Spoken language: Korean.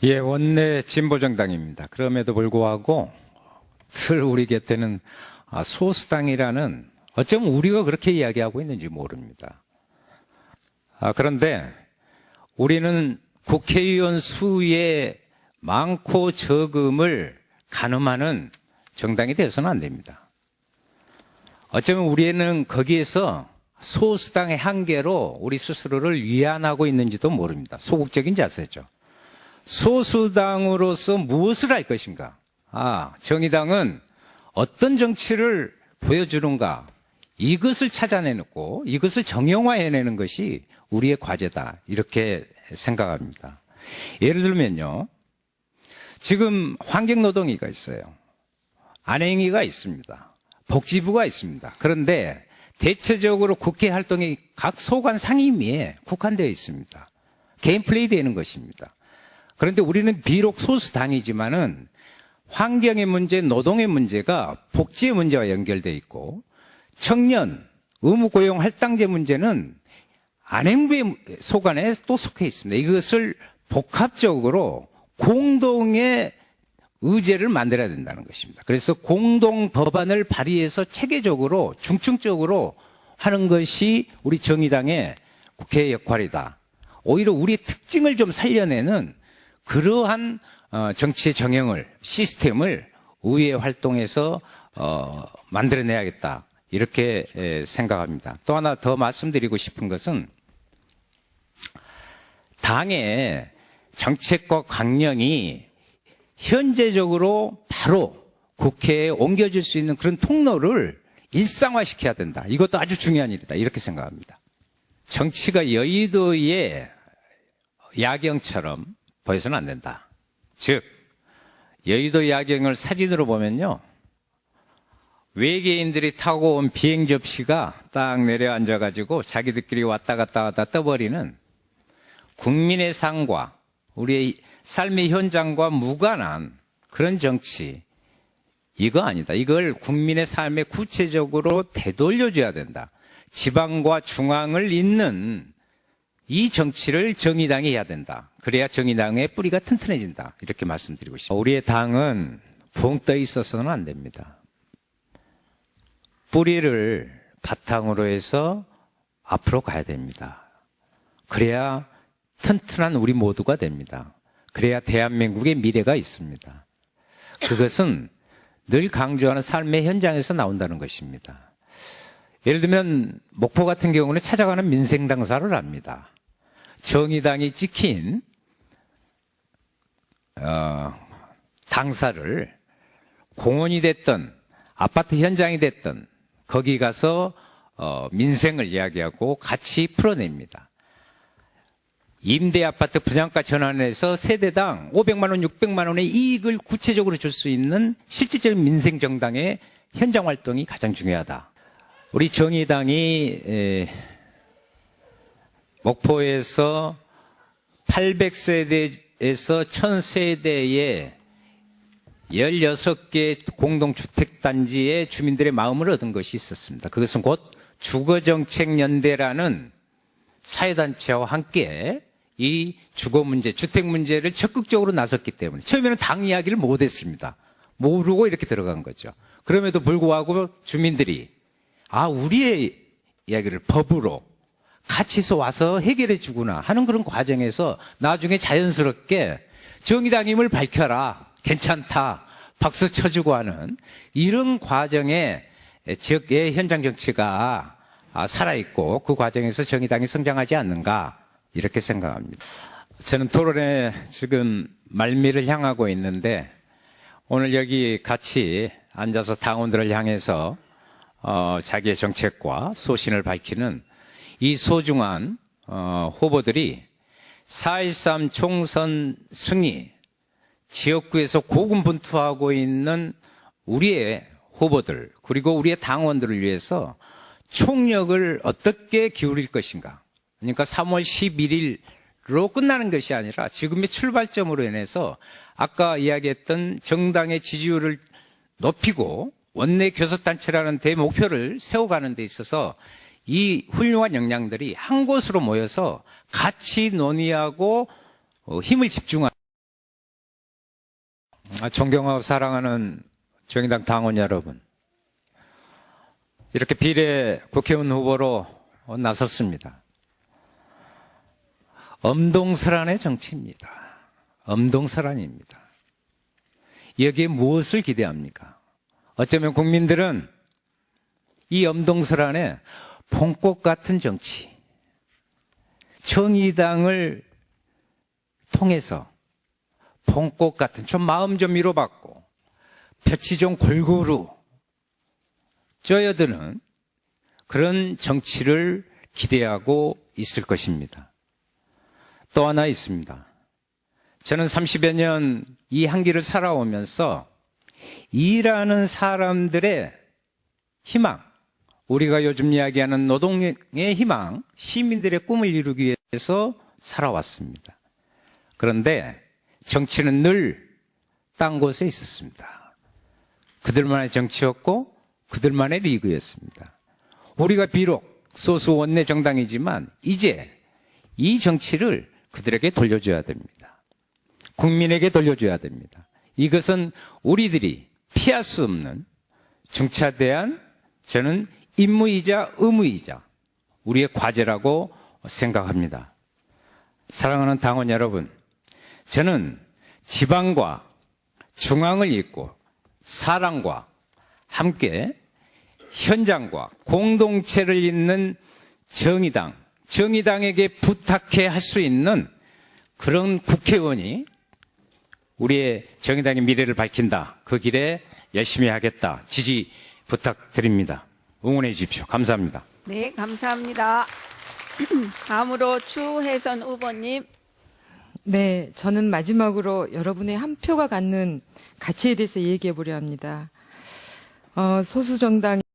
예, 원내 진보정당입니다. 그럼에도 불구하고 늘 우리 곁에는 소수당이라는, 어쩌면 우리가 그렇게 이야기하고 있는지 모릅니다. 그런데 우리는 국회의원 수의 많고 적음을 가늠하는 정당이 되어서는 안 됩니다. 어쩌면 우리는 거기에서 소수당의 한계로 우리 스스로를 위안하고 있는지도 모릅니다. 소극적인 자세죠. 소수당으로서 무엇을 할 것인가? 정의당은 어떤 정치를 보여주는가? 이것을 찾아내놓고 이것을 정형화해내는 것이 우리의 과제다, 이렇게 생각합니다. 예를 들면요, 지금 환경노동위가 있어요. 안행위가 있습니다. 복지부가 있습니다. 그런데 대체적으로 국회 활동이 각 소관 상임위에 국한되어 있습니다. 개인 플레이 되는 것입니다. 그런데 우리는 비록 소수당이지만은 환경의 문제, 노동의 문제가 복지의 문제와 연결되어 있고, 청년, 의무고용 할당제 문제는 안행부의 소관에 또 속해 있습니다. 이것을 복합적으로 공동의 의제를 만들어야 된다는 것입니다. 그래서 공동 법안을 발의해서 체계적으로 중층적으로 하는 것이 우리 정의당의 국회의 역할이다. 오히려 우리의 특징을 좀 살려내는 그러한 정치의 정형을, 시스템을 의회 활동에서 만들어내야겠다, 이렇게 생각합니다. 또 하나 더 말씀드리고 싶은 것은, 당의 정책과 강령이 현재적으로 바로 국회에 옮겨질 수 있는 그런 통로를 일상화시켜야 된다. 이것도 아주 중요한 일이다, 이렇게 생각합니다. 정치가 여의도의 야경처럼 보여서는 안 된다. 즉, 여의도 야경을 사진으로 보면요, 외계인들이 타고 온 비행 접시가 딱 내려앉아가지고 자기들끼리 왔다 갔다 떠버리는 국민의 삶과 우리의 삶의 현장과 무관한 그런 정치, 이거 아니다. 이걸 국민의 삶에 구체적으로 되돌려줘야 된다. 지방과 중앙을 잇는 이 정치를 정의당이 해야 된다. 그래야 정의당의 뿌리가 튼튼해진다, 이렇게 말씀드리고 싶습니다. 우리의 당은 붕 떠 있어서는 안 됩니다. 뿌리를 바탕으로 해서 앞으로 가야 됩니다. 그래야 튼튼한 우리 모두가 됩니다. 그래야 대한민국의 미래가 있습니다. 그것은 늘 강조하는 삶의 현장에서 나온다는 것입니다. 예를 들면 목포 같은 경우는 찾아가는 민생 당사를 합니다. 정의당이 찍힌 당사를 공원이 됐든 아파트 현장이 됐든 거기 가서 민생을 이야기하고 같이 풀어냅니다. 임대아파트 분양가 전환해서 세대당 500만 원, 600만 원의 이익을 구체적으로 줄 수 있는 실질적인 민생정당의 현장 활동이 가장 중요하다. 우리 정의당이 목포에서 800세대에서 1000세대의 16개 공동주택단지의 주민들의 마음을 얻은 것이 있었습니다. 그것은 곧 주거정책연대라는 사회단체와 함께 이 주거 문제, 주택 문제를 적극적으로 나섰기 때문에, 처음에는 당 이야기를 못했습니다. 모르고 이렇게 들어간 거죠. 그럼에도 불구하고 주민들이 우리의 이야기를 법으로 같이 해서 와서 해결해 주구나 하는 그런 과정에서 나중에 자연스럽게 정의당임을 밝혀라, 괜찮다, 박수 쳐주고 하는 이런 과정에 지역의 현장 정치가 살아있고, 그 과정에서 정의당이 성장하지 않는가, 이렇게 생각합니다. 저는 토론에 지금 말미를 향하고 있는데, 오늘 여기 같이 앉아서 당원들을 향해서 자기의 정책과 소신을 밝히는 이 소중한 후보들이 4.13 총선 승리, 지역구에서 고군분투하고 있는 우리의 후보들, 그리고 우리의 당원들을 위해서 총력을 어떻게 기울일 것인가. 그러니까 3월 11일로 끝나는 것이 아니라 지금의 출발점으로 인해서 아까 이야기했던 정당의 지지율을 높이고 원내 교섭단체라는 대목표를 세워가는 데 있어서 이 훌륭한 역량들이 한 곳으로 모여서 같이 논의하고 힘을 집중하는 존경하고 사랑하는 정의당 당원 여러분, 이렇게 비례 국회의원 후보로 나섰습니다. 엄동설한의 정치입니다. 엄동설한입니다. 여기에 무엇을 기대합니까? 어쩌면 국민들은 이 엄동설한의 봄꽃 같은 정치, 정의당을 통해서 봄꽃 같은, 좀 마음 좀 위로받고 볕이 좀 골고루 쪄여드는 그런 정치를 기대하고 있을 것입니다. 또 하나 있습니다. 저는 30여 년 이 한길을 살아오면서 일하는 사람들의 희망, 우리가 요즘 이야기하는 노동의 희망, 시민들의 꿈을 이루기 위해서 살아왔습니다. 그런데 정치는 늘 딴 곳에 있었습니다. 그들만의 정치였고 그들만의 리그였습니다. 우리가 비록 소수 원내 정당이지만 이제 이 정치를 그들에게 돌려줘야 됩니다. 국민에게 돌려줘야 됩니다. 이것은 우리들이 피할 수 없는 중차대한, 저는 임무이자 의무이자 우리의 과제라고 생각합니다. 사랑하는 당원 여러분, 저는 지방과 중앙을 잇고 사랑과 함께 현장과 공동체를 잇는 정의당에게 부탁해 할 수 있는 그런 국회의원이 우리의 정의당의 미래를 밝힌다. 그 길에 열심히 하겠다. 지지 부탁드립니다. 응원해 주십시오. 감사합니다. 네, 감사합니다. 다음으로 추혜선 후보님. 네, 저는 마지막으로 여러분의 한 표가 갖는 가치에 대해서 얘기해 보려 합니다. 소수정당